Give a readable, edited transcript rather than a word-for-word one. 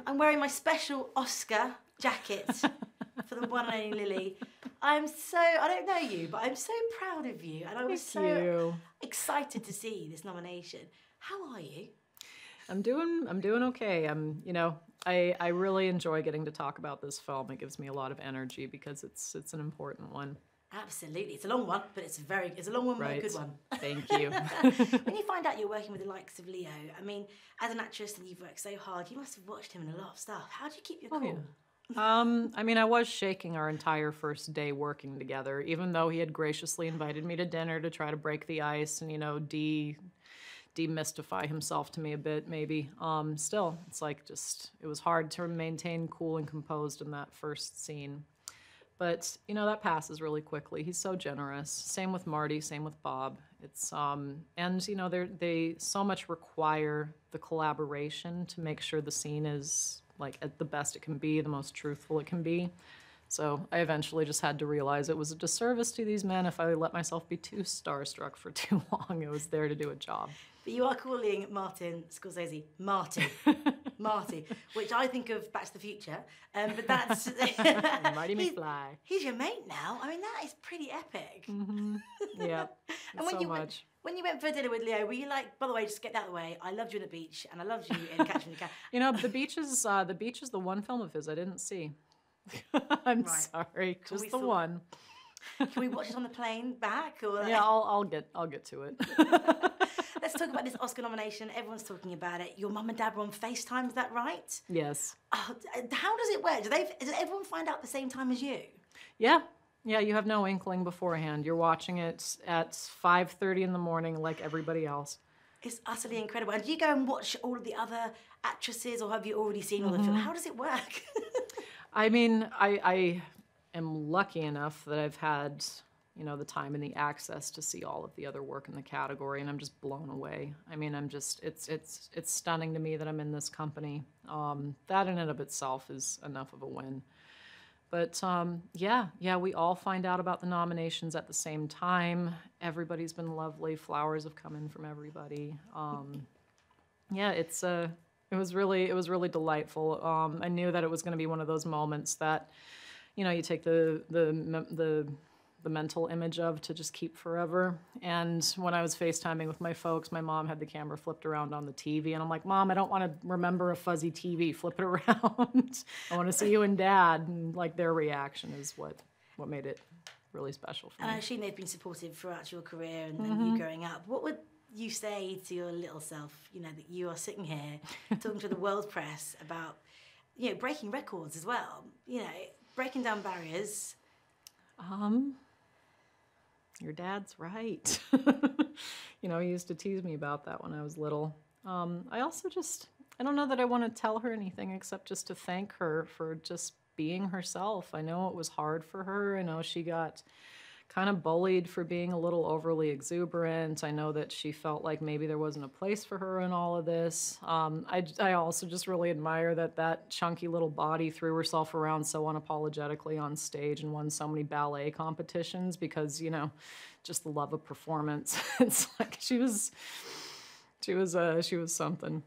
I'm wearing my special Oscar jacket for the one and only Lily. I don't know you, but I'm so proud of you. And I was so excited to see this nomination. How are you? I'm doing okay. I really enjoy getting to talk about this film. It gives me a lot of energy because it's an important one. Absolutely. It's a long one, but it's a long one, but a good one. Thank you. When you find out you're working with the likes of Leo, I mean, as an actress and you've worked so hard, you must have watched him in a lot of stuff. How do you keep your cool? I mean, I was shaking our entire first day working together, even though he had graciously invited me to dinner to try to break the ice and, demystify himself to me a bit, maybe. Still, it's like it was hard to maintain cool and composed in that first scene. But, that passes really quickly. He's so generous. Same with Marty, same with Bob. It's, they so much require the collaboration to make sure the scene is, at the best it can be, the most truthful it can be. So I eventually just had to realize it was a disservice to these men if I let myself be too starstruck for too long. It was there to do a job. But you are calling Martin Scorsese Marty, which I think of Back to the Future. But that's Marty McFly. He's your mate now. I mean, that is pretty epic. Mm-hmm. Yeah, and when you went for dinner with Leo, were you like, by the way, just get that out of the way, I loved you on the beach, and I loved you in Catch Me If You Can. The beach is the one film of his I didn't see. I'm sorry, just the one. Can we watch it on the plane back? Or yeah, I'll get to it. Let's talk about this Oscar nomination. Everyone's talking about it. Your mum and dad were on FaceTime, is that right? Yes. How does it work? Does everyone find out at the same time as you? Yeah. Yeah, you have no inkling beforehand. You're watching it at 5:30 in the morning like everybody else. It's utterly incredible. And do you go and watch all of the other actresses, or have you already seen all the films? How does it work? I mean, I am lucky enough that I've had, the time and the access to see all of the other work in the category, and I'm just blown away. I mean, it's stunning to me that I'm in this company. That in and of itself is enough of a win. But yeah, we all find out about the nominations at the same time. Everybody's been lovely. Flowers have come in from everybody. Yeah, it was really delightful. I knew that it was going to be one of those moments that, you take the mental image of to just keep forever. And when I was FaceTiming with my folks, my mom had the camera flipped around on the TV, and I'm like, Mom, I don't want to remember a fuzzy TV. Flip it around. I want to see you and Dad. And their reaction is what made it really special for me. And I assume they've been supportive throughout your career and you growing up. What would you say to your little self, that you are sitting here talking to the world press about, breaking records as well, breaking down barriers? Your dad's right. He used to tease me about that when I was little. I also I don't know that I want to tell her anything except just to thank her for just being herself. I know it was hard for her. I know she got kind of bullied for being a little overly exuberant. I know that she felt like maybe there wasn't a place for her in all of this. I also just really admire that chunky little body threw herself around so unapologetically on stage and won so many ballet competitions because, just the love of performance. It's like she was something.